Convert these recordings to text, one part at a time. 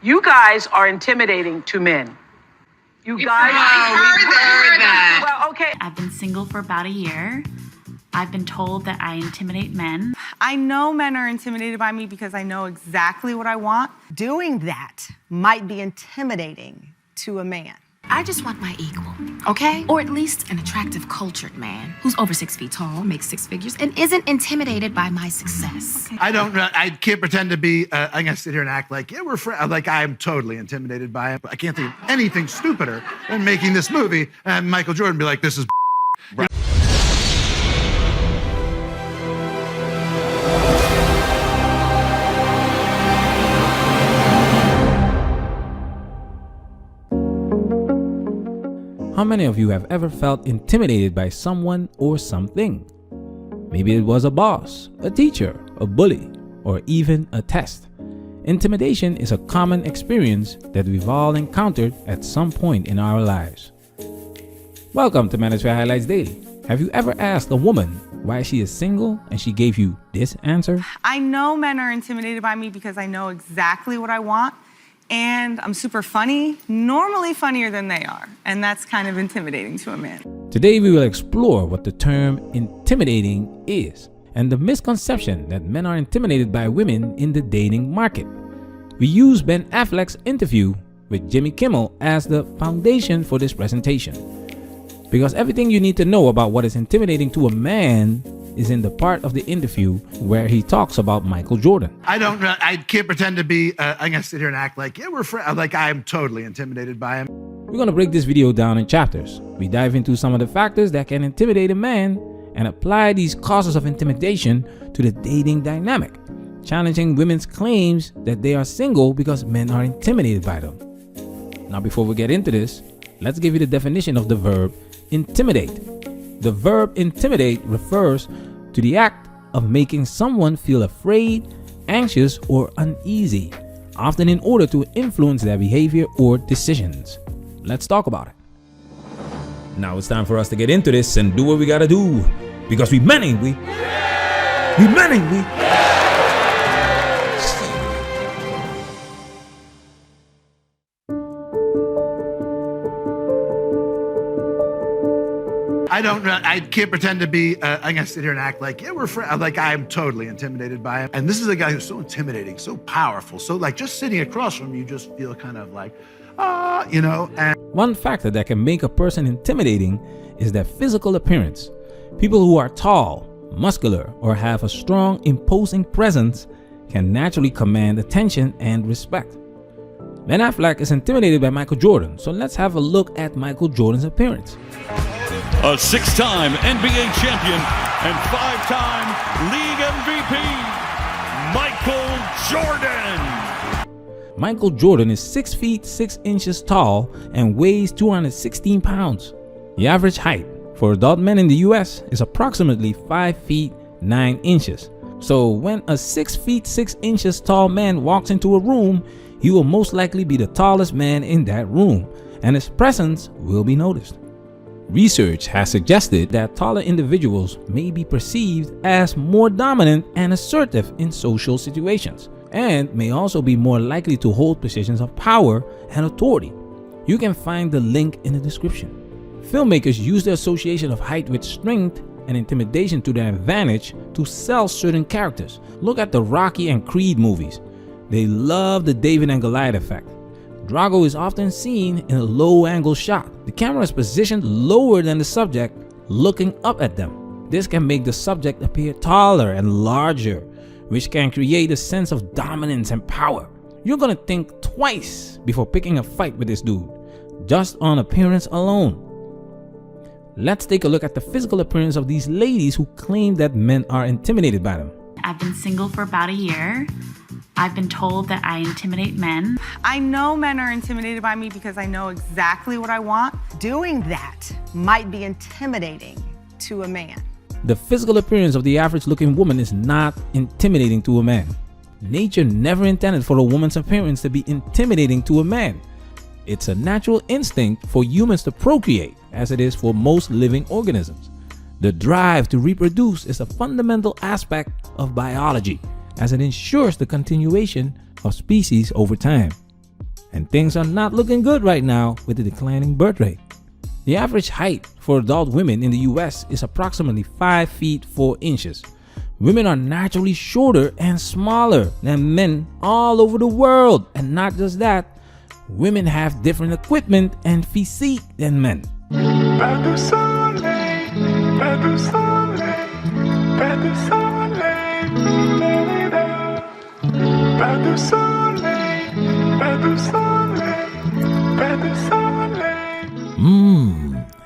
You guys are intimidating to men. You guys. heard that. Well, okay. I've been single for about a year. I've been told that I intimidate men. I know men are intimidated by me because I know exactly what I want. Doing that might be intimidating to a man. I just want my equal, okay? Or at least an attractive, cultured man who's over 6 feet tall, makes six figures, and isn't intimidated by my success. I can't pretend to be, I'm gonna sit here and act like, yeah, we're friends. Like, I'm totally intimidated by it. I can't think of anything stupider than making this movie and Michael Jordan be like, this is right. How many of you have ever felt intimidated by someone or something? Maybe it was a boss, a teacher, a bully, or even a test. Intimidation is a common experience that we've all encountered at some point in our lives. Welcome to Manosphere Highlights Daily. Have you ever asked a woman why she is single and she gave you this answer? I know men are intimidated by me because I know exactly what I want. And I'm super funny, normally funnier than they are. And that's kind of intimidating to a man. Today we will explore what the term intimidating is and the misconception that men are intimidated by women in the dating market. We use Ben Affleck's interview with Jimmy Kimmel as the foundation for this presentation. Because everything you need to know about what is intimidating to a man is in the part of the interview where he talks about Michael Jordan. I can't pretend to be, I'm gonna sit here and act like, yeah, we're friends. Like, I'm totally intimidated by him. We're gonna break this video down in chapters. We dive into some of the factors that can intimidate a man and apply these causes of intimidation to the dating dynamic, challenging women's claims that they are single because men are intimidated by them. Now, before we get into this, let's give you the definition of the verb intimidate. The verb intimidate refers to the act of making someone feel afraid, anxious, or uneasy, often in order to influence their behavior or decisions. Let's talk about it. Now it's time for us to get into this and do what we gotta do. Because we men, ain't we? We men, ain't we? I can't pretend to be, I'm gonna sit here and act like, yeah, we're friends. Like, I'm totally intimidated by him. And this is a guy who's so intimidating, so powerful. So like just sitting across from you just feel kind of like, you know. And one factor that can make a person intimidating is their physical appearance. People who are tall, muscular, or have a strong, imposing presence can naturally command attention and respect. Ben Affleck is intimidated by Michael Jordan, so let's have a look at Michael Jordan's appearance. A six-time NBA champion and five-time league MVP, Michael Jordan. Michael Jordan is 6 feet 6 inches tall and weighs 216 pounds. The average height for adult men in the US is approximately 5 feet 9 inches. So when a 6 feet 6 inches tall man walks into a room, he will most likely be the tallest man in that room, and his presence will be noticed. Research has suggested that taller individuals may be perceived as more dominant and assertive in social situations, and may also be more likely to hold positions of power and authority. You can find the link in the description. Filmmakers use the association of height with strength and intimidation to their advantage to sell certain characters. Look at the Rocky and Creed movies. They love the David and Goliath effect. Drago is often seen in a low-angle shot. The camera is positioned lower than the subject, looking up at them. This can make the subject appear taller and larger, which can create a sense of dominance and power. You're gonna think twice before picking a fight with this dude, just on appearance alone. Let's take a look at the physical appearance of these ladies who claim that men are intimidated by them. I've been single for about a year. I've been told that I intimidate men. I know men are intimidated by me because I know exactly what I want. Doing that might be intimidating to a man. The physical appearance of the average-looking woman is not intimidating to a man. Nature never intended for a woman's appearance to be intimidating to a man. It's a natural instinct for humans to procreate, as it is for most living organisms. The drive to reproduce is a fundamental aspect of biology, as it ensures the continuation of species over time. And things are not looking good right now with the declining birth rate. The average height for adult women in the US is approximately 5 feet 4 inches. Women are naturally shorter and smaller than men all over the world. And not just that, women have different equipment and physique than men.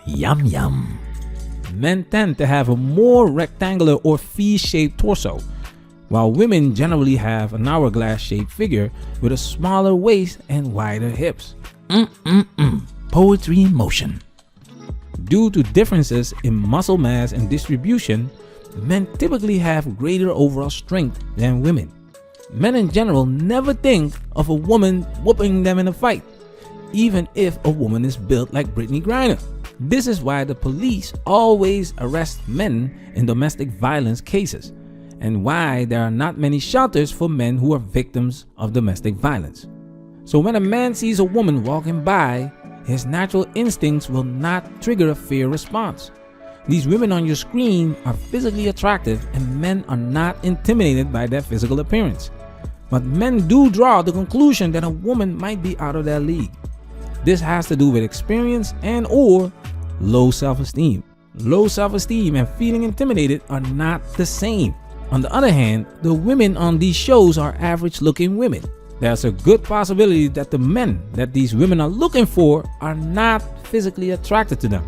Yum yum. Men tend to have a more rectangular or V-shaped torso, while women generally have an hourglass-shaped figure with a smaller waist and wider hips. Poetry in motion. Due to differences in muscle mass and distribution, men typically have greater overall strength than women. Men in general never think of a woman whooping them in a fight, even if a woman is built like Brittany Griner. This is why the police always arrest men in domestic violence cases, and why there are not many shelters for men who are victims of domestic violence. So when a man sees a woman walking by, his natural instincts will not trigger a fear response. These women on your screen are physically attractive, and men are not intimidated by their physical appearance. But men do draw the conclusion that a woman might be out of their league. This has to do with experience and or low self-esteem. Low self-esteem and feeling intimidated are not the same. On the other hand, the women on these shows are average-looking women. There's a good possibility that the men that these women are looking for are not physically attracted to them,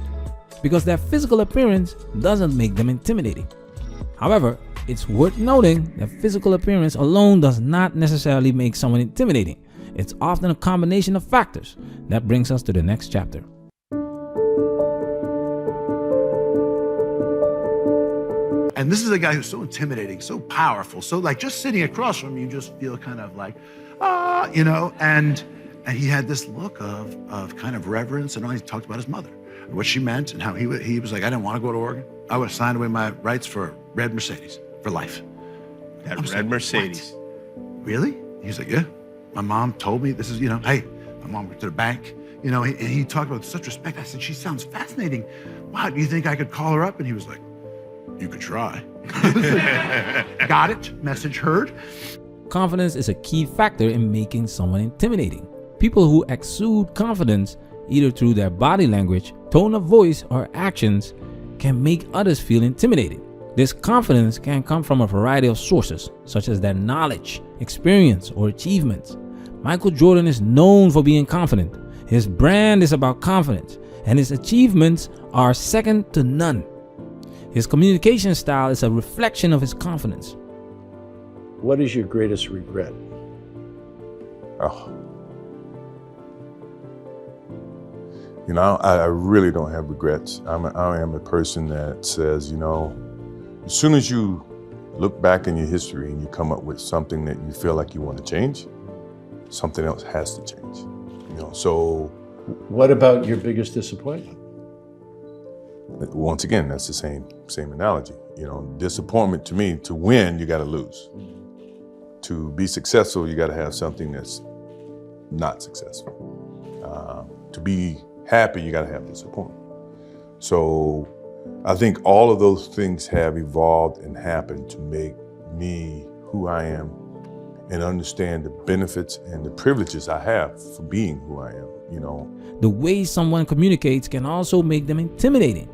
because their physical appearance doesn't make them intimidating. However, it's worth noting that physical appearance alone does not necessarily make someone intimidating. It's often a combination of factors. That brings us to the next chapter. And this is a guy who's so intimidating, so powerful, so like just sitting across from you just feel kind of like, and he had this look of kind of reverence, and he talked about his mother, and what she meant, and how he was like, I didn't want to go to Oregon. I would sign away my rights for red Mercedes for life. That red Mercedes. What? Really? He's like, yeah. My mom told me this is, hey, my mom went to the bank, and he talked about such respect. I said, she sounds fascinating. Wow, do you think I could call her up? And he was like, you could try. Got it, message heard. Confidence is a key factor in making someone intimidating. People who exude confidence, either through their body language, tone of voice, or actions, can make others feel intimidated. This confidence can come from a variety of sources, such as their knowledge, experience, or achievements. Michael Jordan is known for being confident. His brand is about confidence, and his achievements are second to none. His communication style is a reflection of his confidence. What is your greatest regret? I really don't have regrets. I am a person that says, as soon as you look back in your history and you come up with something that you feel like you want to change, something else has to change. So. What about your biggest disappointment? Once again, that's the same analogy. Disappointment to me, to win, you got to lose. To be successful, you got to have something that's not successful. To be happy, you got to have disappointment. So I think all of those things have evolved and happened to make me who I am and understand the benefits and the privileges I have for being who I am, The way someone communicates can also make them intimidating.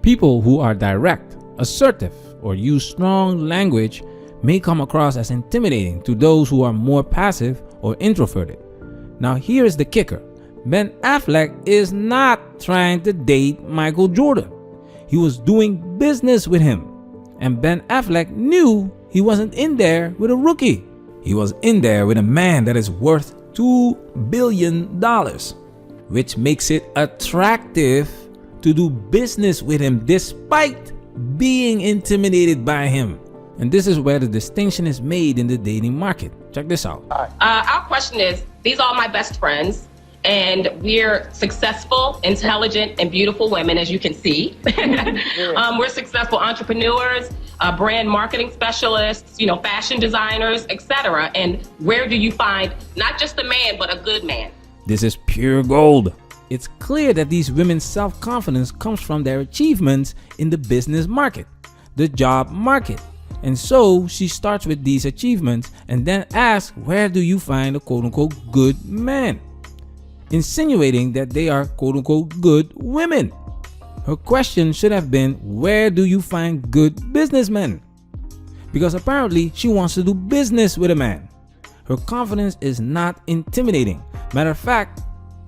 People who are direct, assertive, or use strong language may come across as intimidating to those who are more passive or introverted. Now here's the kicker. Ben Affleck is not trying to date Michael Jordan. He was doing business with him. And Ben Affleck knew he wasn't in there with a rookie. He was in there with a man that is worth $2 billion, which makes it attractive to do business with him despite being intimidated by him. And this is where the distinction is made in the dating market. Check this out. Our question is, these are my best friends, and we're successful, intelligent, and beautiful women, as you can see. We're successful entrepreneurs. brand marketing specialists, fashion designers, etc. And where do you find not just a man, but a good man? This is pure gold. It's clear that these women's self-confidence comes from their achievements in the business market, the job market. And so she starts with these achievements and then asks, where do you find a quote-unquote good man? Insinuating that they are quote-unquote good women. Her question should have been, where do you find good businessmen? Because apparently she wants to do business with a man. Her confidence is not intimidating. Matter of fact,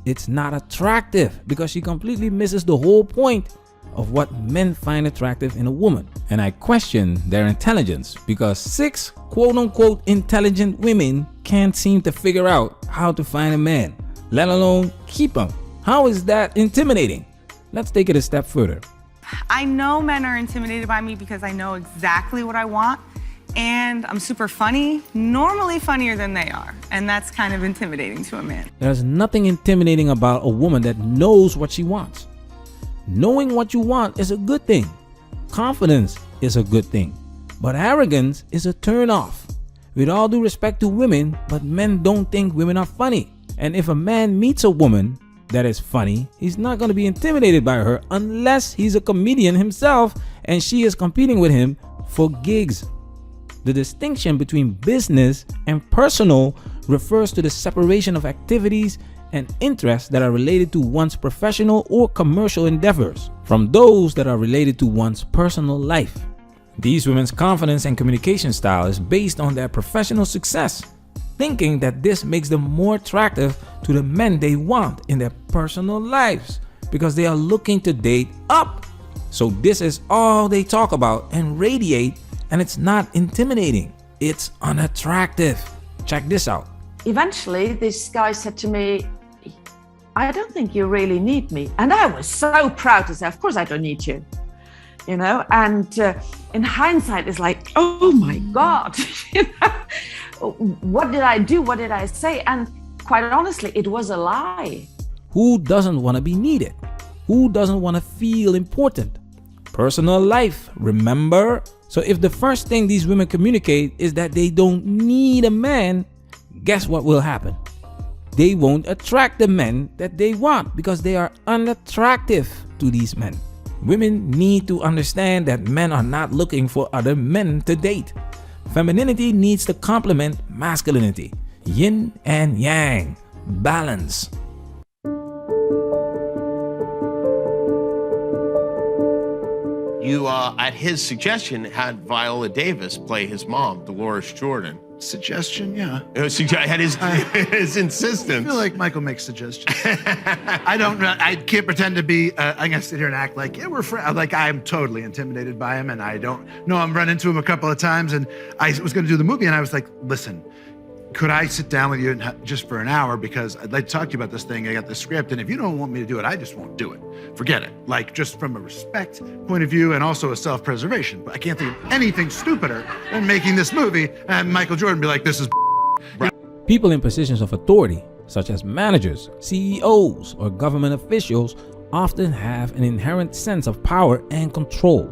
it's not attractive because she completely misses the whole point of what men find attractive in a woman. And I question their intelligence because 6 quote-unquote intelligent women can't seem to figure out how to find a man, let alone keep him. How is that intimidating? Let's take it a step further. I know men are intimidated by me because I know exactly what I want, and I'm super funny, normally funnier than they are, and that's kind of intimidating to a man. There's nothing intimidating about a woman that knows what she wants. Knowing what you want is a good thing. Confidence is a good thing. But arrogance is a turn off. With all due respect to women, but men don't think women are funny. And if a man meets a woman that is funny, he's not going to be intimidated by her unless he's a comedian himself and she is competing with him for gigs. The distinction between business and personal refers to the separation of activities and interests that are related to one's professional or commercial endeavors from those that are related to one's personal life. These women's confidence and communication style is based on their professional success, thinking that this makes them more attractive to the men they want in their personal lives because they are looking to date up. So this is all they talk about and radiate, and it's not intimidating. It's unattractive. Check this out. Eventually, this guy said to me, I don't think you really need me. And I was so proud to say, of course I don't need you. And in hindsight, it's like, oh my God, what did I do? What did I say? And quite honestly, it was a lie. Who doesn't want to be needed? Who doesn't want to feel important? Personal life, remember? So if the first thing these women communicate is that they don't need a man, guess what will happen? They won't attract the men that they want because they are unattractive to these men. Women need to understand that men are not looking for other men to date. Femininity needs to complement masculinity. Yin and yang. Balance. You, at his suggestion, had Viola Davis play his mom, Dolores Jordan. Suggestion, yeah. I had his insistence. I feel like Michael makes suggestions. I can't pretend to be, I'm gonna sit here and act like, yeah, we're friends. Like, I'm totally intimidated by him, and I don't know. I'm run into him a couple of times, and I was gonna do the movie, and I was like, listen, could I sit down with you just for an hour, because I'd like to talk to you about this thing. I got the script, and if you don't want me to do it, I just won't do it. Forget it. Like, just from a respect point of view and also a self-preservation. But I can't think of anything stupider than making this movie and Michael Jordan be like, this is right. People in positions of authority, such as managers, CEOs, or government officials, often have an inherent sense of power and control.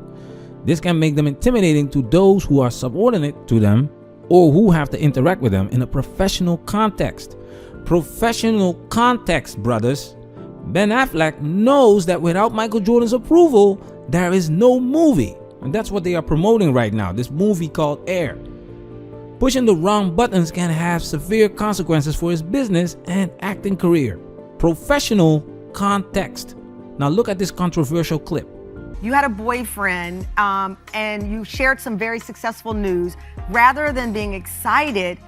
This can make them intimidating to those who are subordinate to them or who have to interact with them in a professional context. Professional context, brothers. Ben Affleck knows that without Michael Jordan's approval, there is no movie. And that's what they are promoting right now, this movie called Air. Pushing the wrong buttons can have severe consequences for his business and acting career. Professional context. Now look at this controversial clip. You had a boyfriend and you shared some very successful news. Rather than being excited,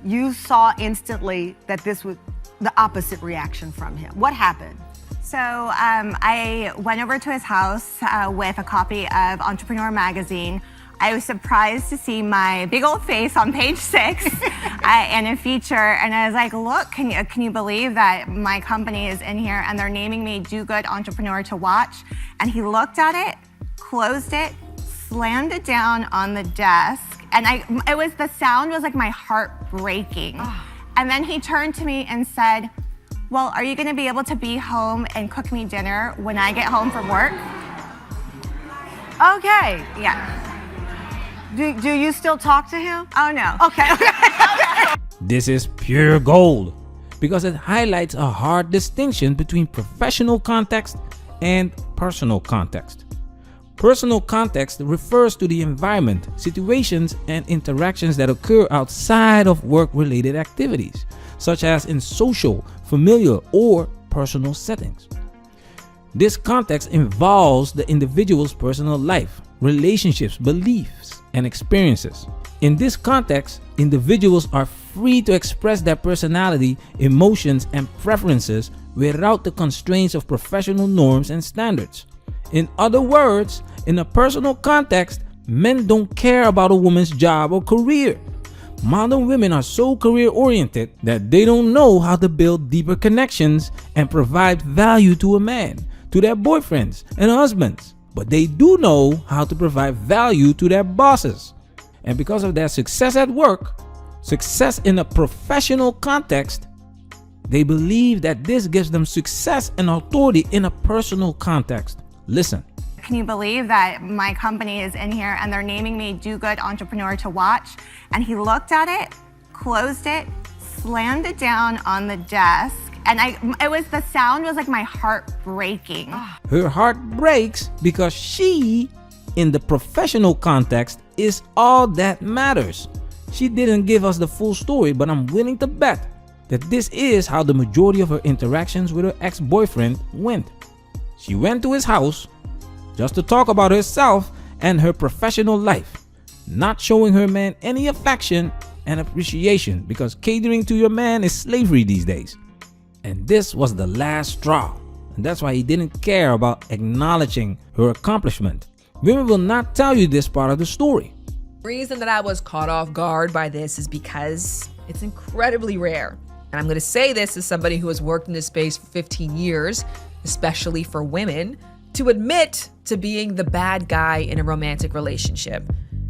you saw instantly that this was the opposite reaction from him. What happened? So I went over to his house with a copy of Entrepreneur magazine. I was surprised to see my big old face on page 6 in a feature, and I was like, look, can you believe that my company is in here and they're naming me Do Good Entrepreneur to Watch? And he looked at it, closed it, slammed it down on the desk, and the sound was like my heart breaking. Oh. And then he turned to me and said, well, are you gonna be able to be home and cook me dinner when I get home from work? Okay. Yeah. Do you still talk to him? Oh, no. Okay. This is pure gold because it highlights a hard distinction between professional context and personal context. Personal context refers to the environment, situations, and interactions that occur outside of work-related activities, such as in social, familial, or personal settings. This context involves the individual's personal life, relationships, beliefs, and experiences. In this context, individuals are free to express their personality, emotions, and preferences without the constraints of professional norms and standards. In other words, in a personal context, men don't care about a woman's job or career. Modern women are so career-oriented that they don't know how to build deeper connections and provide value to a man, to their boyfriends and husbands, but they do know how to provide value to their bosses. And because of their success at work, success in a professional context, they believe that this gives them success and authority in a personal context. Listen. Can you believe that my company is in here and they're naming me Do Good Entrepreneur to Watch? And he looked at it, closed it, slammed it down on the desk, and the sound was like my heart breaking. Her heart breaks because she, in the professional context, is all that matters. She didn't give us the full story, but I'm willing to bet that this is how the majority of her interactions with her ex-boyfriend went. She went to his house just to talk about herself and her professional life, not showing her man any affection and appreciation, because catering to your man is slavery these days. And this was the last straw, and that's why he didn't care about acknowledging her accomplishment. Women will not tell you this part of the story. The reason that I was caught off guard by this is because it's incredibly rare. And I'm going to say this as somebody who has worked in this space for 15 years, especially for women, to admit to being the bad guy in a romantic relationship.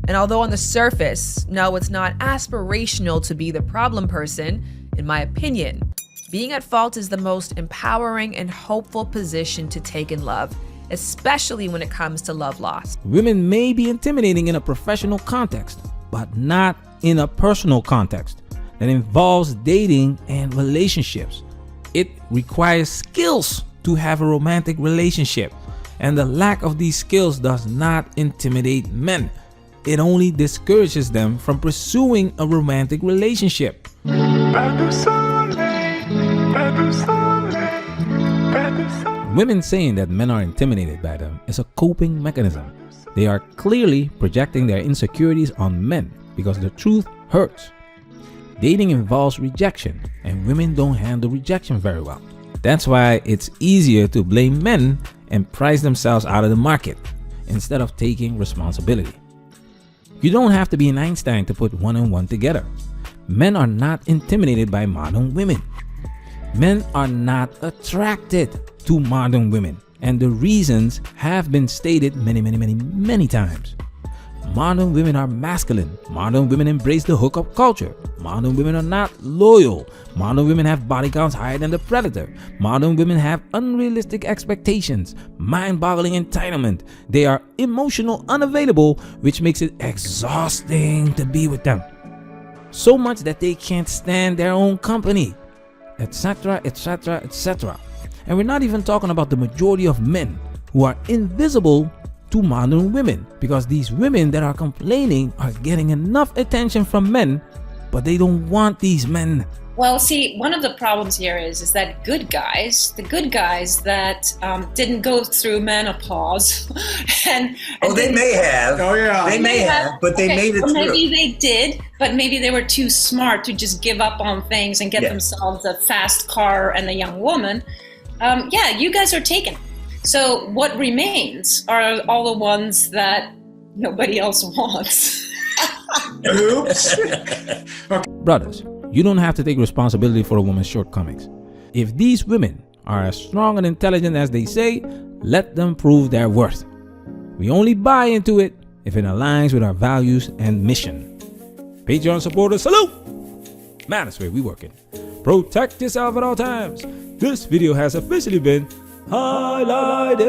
And although on the surface, no, it's not aspirational to be the problem person, in my opinion, being at fault is the most empowering and hopeful position to take in love, especially when it comes to love loss. Women may be intimidating in a professional context, but not in a personal context that involves dating and relationships. It requires skills to have a romantic relationship, and the lack of these skills does not intimidate men. It only discourages them from pursuing a romantic relationship. Women saying that men are intimidated by them is a coping mechanism. They are clearly projecting their insecurities on men because the truth hurts. Dating involves rejection, and women don't handle rejection very well. That's why it's easier to blame men and price themselves out of the market instead of taking responsibility. You don't have to be an Einstein to put one and one together. Men are not intimidated by modern women. Men are not attracted to modern women, and the reasons have been stated many times. Modern women are masculine. Modern women embrace the hookup culture. Modern women are not loyal. Modern women have body counts higher than the predator. Modern women have unrealistic expectations, mind-boggling entitlement. They are emotional unavailable, which makes it exhausting to be with them. So much that they can't stand their own company, etc., etc., etc. And we're not even talking about the majority of men who are invisible to modern women, because these women that are complaining are getting enough attention from men, but they don't want these men. Well, see, one of the problems here is that the good guys that didn't go through menopause, and they may have. Oh yeah, they may have, but they made it through. Maybe they did, but maybe they were too smart to just give up on things and get themselves a fast car and a young woman. You guys are taken. So what remains are all the ones that nobody else wants. Oops. Brothers, you don't have to take responsibility for a woman's shortcomings. If these women are as strong and intelligent as they say, let them prove their worth. We only buy into it if it aligns with our values and mission. Patreon supporters, salute! Man, that's where we working. Protect yourself at all times. This video has officially been highlighted.